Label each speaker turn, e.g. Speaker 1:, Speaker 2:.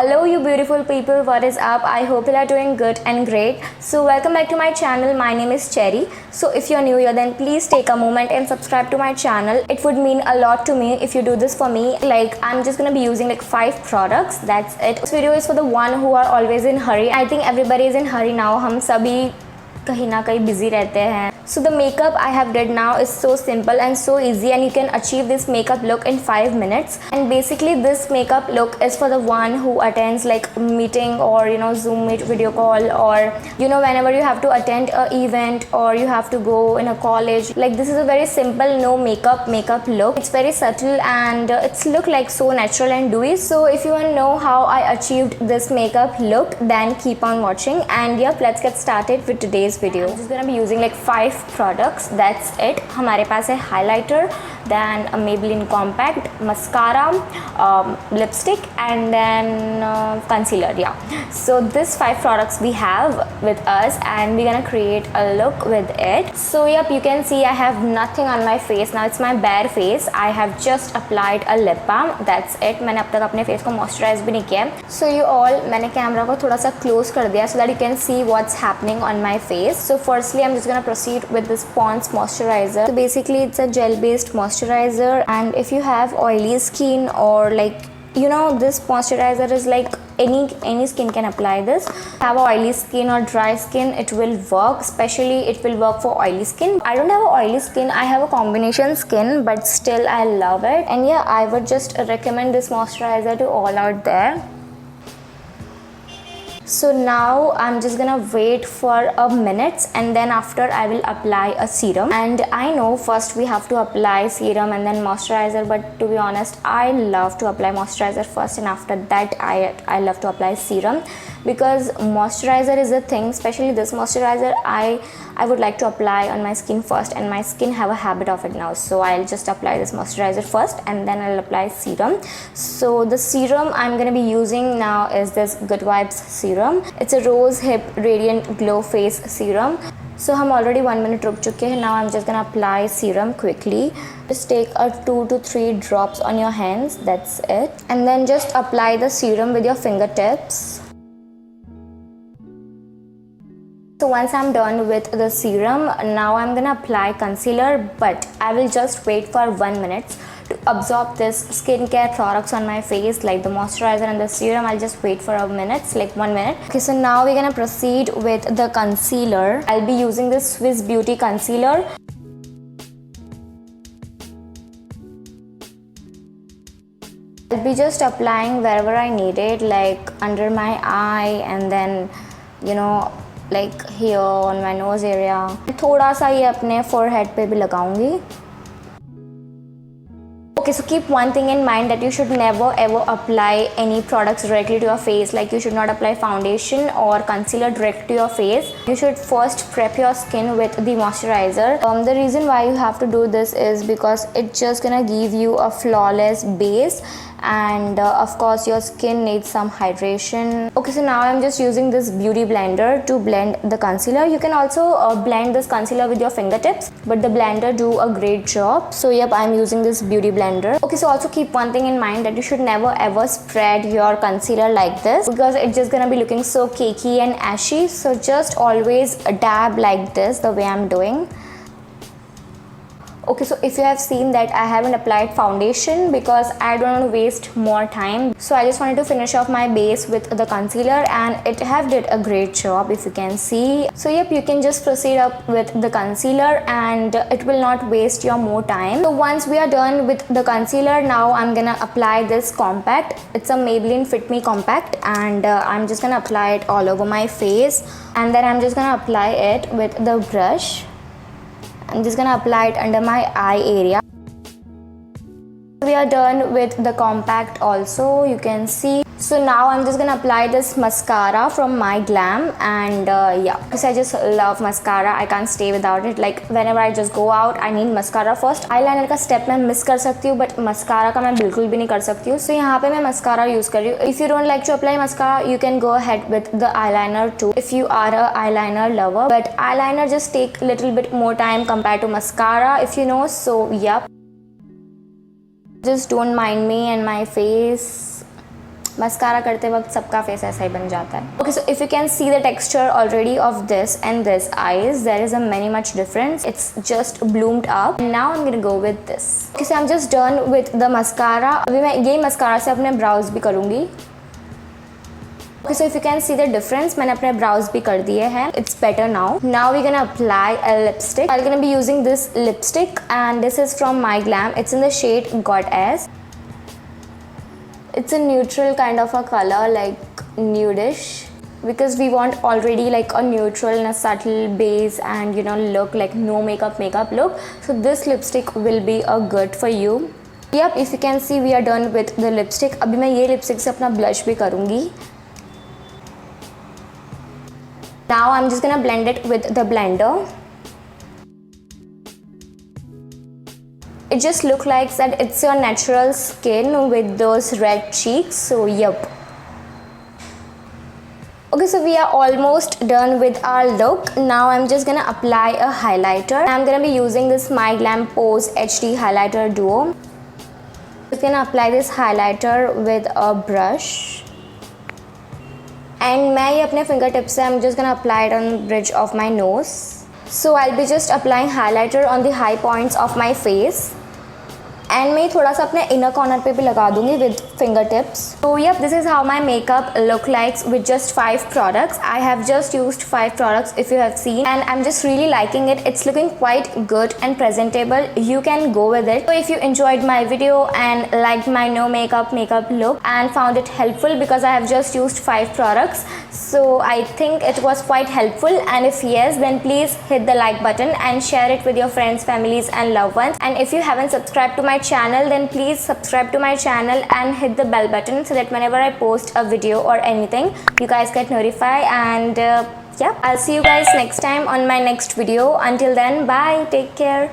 Speaker 1: Hello you beautiful people, what is up? I hope you are doing good and great. So welcome back to my channel. My name is Cherry. So if you're new here, then please take a moment and subscribe to my channel. It would mean a lot to me if you do this for me. Like, I'm just gonna be using like 5 products, that's it. This video is for the one who are always in hurry. I think everybody is in hurry now. हम सभी कहीं ना कहीं busy रहते हैं. So the makeup I have did now is so simple and so easy, and you can achieve this makeup look in 5 minutes. And basically this makeup look is for the one who attends like meeting or Zoom meet, video call, or whenever you have to attend a event or you have to go in a college. Like, this is a very simple no makeup look. It's very subtle and it's look like so natural and dewy. So if you want to know how I achieved this makeup look, then keep on watching. And yep, let's get started with today's video. I'm just gonna be using like 5 products, that's it. हमारे पास है highlighter, then a Maybelline compact, mascara, lipstick, and then concealer. Yeah, so this 5 products we have with us, and we're gonna create a look with it. So yep, you can see I have nothing on my face now. It's my bare face. I have just applied a lip balm, that's it. मैंने अब तक अपने face को moisturize भी नहीं किया. So you all, मैंने camera को थोड़ा सा close कर दिया so that you can see what's happening on my face. So firstly I'm just gonna proceed with this Pond's moisturizer. So basically it's a gel based moisturizer, and if you have oily skin or like this moisturizer is like any skin can apply this. Have oily skin or dry skin, it will work. Especially it will work for oily skin. I don't have a oily skin, I have a combination skin, but still I love it. And yeah, I would just recommend this moisturizer to all out there. So now I'm just gonna wait for a minute, and then after I will apply a serum. And I know first we have to apply serum and then moisturizer, but to be honest I love to apply moisturizer first, and after that I love to apply serum, because moisturizer is a thing. Especially this moisturizer I would like to apply on my skin first, and my skin have a habit of it now. So I'll just apply this moisturizer first and then I'll apply serum. So the serum I'm gonna be using now is this Good Vibes serum. It's a Rose Hip Radiant Glow Face Serum. So हम already 1 minute रुक चुके हैं. Now I'm just gonna apply serum quickly. Just take a 2 to 3 drops on your hands, that's it. And then just apply the serum with your fingertips. So once I'm done with the serum, now I'm gonna apply concealer, but I will just wait for 1 minute to absorb this skincare products on my face, like the moisturizer and the serum. I'll just wait for a minute, like 1 minute. Okay, so now we're gonna proceed with the concealer. I'll be using this Swiss Beauty concealer. I'll be just applying wherever I need it, like under my eye, and then like here on my nose area. थोड़ा सा ये अपने forehead पे भी लगाऊंगी. Okay, so keep one thing in mind, that you should never ever apply any products directly to your face. Like, you should not apply foundation or concealer direct to your face. You should first prep your skin with the moisturizer. The reason why you have to do this is because it's just gonna give you a flawless base, and of course your skin needs some hydration. Okay, so now I'm just using this beauty blender to blend the concealer. You can also blend this concealer with your fingertips, but the blender do a great job. So yep, I'm using this beauty blender. Okay, so also keep one thing in mind, that you should never ever spread your concealer like this, because it's just gonna be looking so cakey and ashy. So just always dab like this, the way I'm doing. Okay, so if you have seen that I haven't applied foundation, because I don't want to waste more time, so I just wanted to finish off my base with the concealer, and it have did a great job, if you can see. So yep, you can just proceed up with the concealer, and it will not waste your more time. So once we are done with the concealer, now I'm gonna apply this compact. It's a Maybelline Fit Me compact, and I'm just gonna apply it all over my face, and then I'm just gonna apply it with the brush. I'm just gonna apply it under my eye area. We are done with the compact also, you can see. So now I'm just gonna apply this mascara from My Glam, and yeah, because I just love mascara. I can't stay without it. Like, whenever I just go out, I need mascara first. Eyeliner का step मैं miss कर सकती हूँ, but mascara का मैं बिल्कुल भी नहीं कर सकती हूँ. So यहाँ पे मैं mascara use कर रही हूँ. If you don't like to apply mascara, you can go ahead with the eyeliner too, if you are a eyeliner lover. But eyeliner just take little bit more time compared to mascara, if you know. So yep. Just don't mind me and my face. Mascara करते वक्त सबका face ऐसा ही बन जाता है. Okay, so if you can see the texture already of this and this eyes, there is a many much difference. It's just bloomed up. And now I'm gonna go with this. Okay, so I'm just done with the mascara. अभी मैं यही mascara से अपने browse भी करूँगी. Okay, so if you can see the difference, मैंने अपने browse भी कर दिए हैं. It's better now. Now we're gonna apply a lipstick. I'm gonna be using this lipstick and this is from My Glam. It's in the shade Goddess. It's a neutral kind of a color, like nudish, because we want already like a neutral and a subtle base and you know look like no makeup look. So this lipstick will be a good for you. Yep, if you can see we are done with the lipstick. अभी मैं ये lipstick से अपना blush भी करूँगी. Now I'm just gonna blend it with the blender. It just look like that it's your natural skin with those red cheeks, so yep. Okay, so we are almost done with our look. Now I'm just gonna apply a highlighter. I'm gonna be using this My Glam Pose HD Highlighter Duo. I'm just gonna apply this highlighter with a brush. And मैं ये अपने fingertips से I'm just gonna apply it on the bridge of my nose. So I'll be just applying highlighter on the high points of my face. And मैं थोड़ा सा अपने inner corner पे भी लगा दूंगी विद फिंगर टिप्स. तो yup, this is how my makeup look likes with just 5 products. I have just used 5 products if you have seen and I'm just really liking it. It's looking quite good and presentable. You can go with it. So if you enjoyed my video and liked my no makeup look and found it helpful, because I have just used 5 products, so I think it was quite helpful, and if yes, then please hit the like button and share it with your friends, families and loved ones. And if you haven't subscribed to my channel, then please subscribe to my channel and hit the bell button so that whenever I post a video or anything, you guys get notified. And yeah, I'll see you guys next time on my next video. Until then, bye, take care.